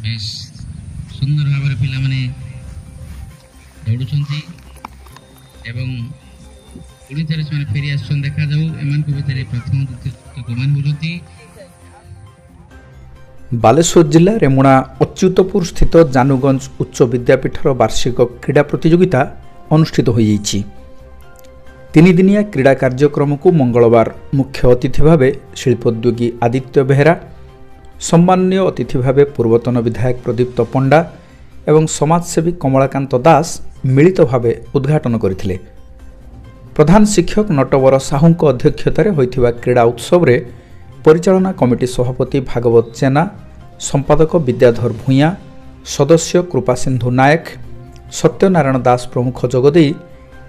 ବେଶ ସୁନ୍ଦର ଭାବରେ ପିଲାମାନେ ଦୌଡ଼ୁଛନ୍ତି ଏବଂ ପୁଣି ଥରେ ସେମାନେ ଫେରି ଆସୁଛନ୍ତି। ଦେଖାଯାଉ ଏମାନଙ୍କ ଭିତରେ ପ୍ରଥମ ଦ୍ୱିତୀୟ କୋଉମାନେ ହେଉଛନ୍ତି। ବାଲେଶ୍ୱର ଜିଲ୍ଲା ରେମୁଣା ଅଚ୍ୟୁତପୁର ସ୍ଥିତ ଜାନୁଗଞ୍ଜ ଉଚ୍ଚ ବିଦ୍ୟାପୀଠର ବାର୍ଷିକ କ୍ରୀଡ଼ା ପ୍ରତିଯୋଗିତା ଅନୁଷ୍ଠିତ ହୋଇଯାଇଛି। ତିନିଦିନିଆ କ୍ରୀଡ଼ା କାର୍ଯ୍ୟକ୍ରମକୁ ମଙ୍ଗଳବାର ମୁଖ୍ୟ ଅତିଥି ଭାବେ ଶିଳ୍ପୋଦ୍ୟୋଗୀ ଆଦିତ୍ୟ ବେହେରା, ସମ୍ମାନନୀୟ ଅତିଥି ଭାବେ ପୂର୍ବତନ ବିଧାୟକ ପ୍ରଦୀପ୍ତ ପଣ୍ଡା ଏବଂ ସମାଜସେବୀ କମଳାକାନ୍ତ ଦାସ ମିଳିତ ଭାବେ ଉଦ୍ଘାଟନ କରିଥିଲେ। ପ୍ରଧାନ ଶିକ୍ଷକ ନଟବର ସାହୁଙ୍କ ଅଧ୍ୟକ୍ଷତାରେ ହୋଇଥିବା କ୍ରୀଡ଼ା ଉତ୍ସବରେ ପରିଚାଳନା କମିଟି ସଭାପତି ଭାଗବତ ଜେନା, ସମ୍ପାଦକ ବିଦ୍ୟାଧର ଭୂୟାଁ, ସଦସ୍ୟ କୃପାସିନ୍ଧୁ ନାୟକ, ସତ୍ୟନାରାୟଣ ଦାସ ପ୍ରମୁଖ ଯୋଗଦେଇ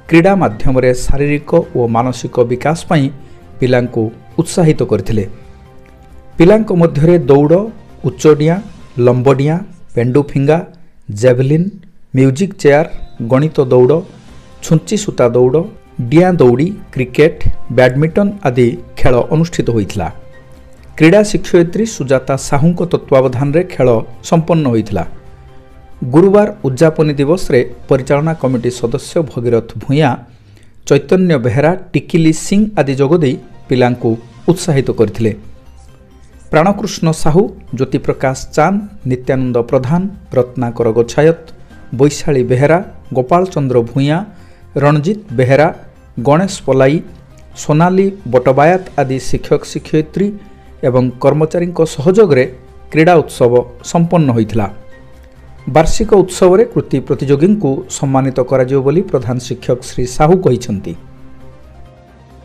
କ୍ରୀଡ଼ା ମାଧ୍ୟମରେ ଶାରୀରିକ ଓ ମାନସିକ ବିକାଶ ପାଇଁ ପିଲାଙ୍କୁ ଉତ୍ସାହିତ କରିଥିଲେ। ପିଲାଙ୍କ ମଧ୍ୟରେ ଦୌଡ଼, ଉଚ୍ଚଡିଆଁ, ଲମ୍ବଡିଆଁ, ପେଣ୍ଡୁଫିଙ୍ଗା, ଜେଭଲିନ୍, ମ୍ୟୁଜିକ୍ ଚେୟାର, ଗଣିତ ଦୌଡ଼, ଛୁଞ୍ଚି ସୂତା ଦୌଡ଼, ଡିଆଁ ଦୌଡ଼ି, କ୍ରିକେଟ୍, ବ୍ୟାଡମିଣ୍ଟନ ଆଦି ଖେଳ ଅନୁଷ୍ଠିତ ହୋଇଥିଲା। କ୍ରୀଡ଼ା ଶିକ୍ଷୟିତ୍ରୀ ସୁଜାତା ସାହୁଙ୍କ ତତ୍ତ୍ୱାବଧାନରେ ଖେଳ ସମ୍ପନ୍ନ ହୋଇଥିଲା। ଗୁରୁବାର ଉଦ୍ଯାପନୀ ଦିବସରେ ପରିଚାଳନା କମିଟି ସଦସ୍ୟ ଭଗୀରଥ ଭୂୟାଁ, ଚୈତନ୍ୟ ବେହେରା, ଟିକିଲି ସିଂ ଆଦି ଯୋଗଦେଇ ପିଲାଙ୍କୁ ଉତ୍ସାହିତ କରିଥିଲେ। ପ୍ରାଣକୃଷ୍ଣ ସାହୁ, ଜ୍ୟୋତିପ୍ରକାଶ ଚାନ୍ଦ, ନିତ୍ୟାନନ୍ଦ ପ୍ରଧାନ, ରତ୍ନାକର ଗୋଛାୟତ, ବୈଶାଳୀ ବେହେରା, ଗୋପାଳ ଚନ୍ଦ୍ର ଭୂୟାଁ, ରଣଜିତ ବେହେରା, ଗଣେଶ ପଲାଇ, ସୋନାଲି ବଟବାୟାତ ଆଦି ଶିକ୍ଷକ ଶିକ୍ଷୟିତ୍ରୀ ଏବଂ କର୍ମଚାରୀଙ୍କ ସହଯୋଗରେ କ୍ରୀଡ଼ା ଉତ୍ସବ ସମ୍ପନ୍ନ ହୋଇଥିଲା। ବାର୍ଷିକ ଉତ୍ସବରେ କୃତି ପ୍ରତିଯୋଗୀଙ୍କୁ ସମ୍ମାନିତ କରାଯିବ ବୋଲି ପ୍ରଧାନ ଶିକ୍ଷକ ଶ୍ରୀ ସାହୁ କହିଛନ୍ତି।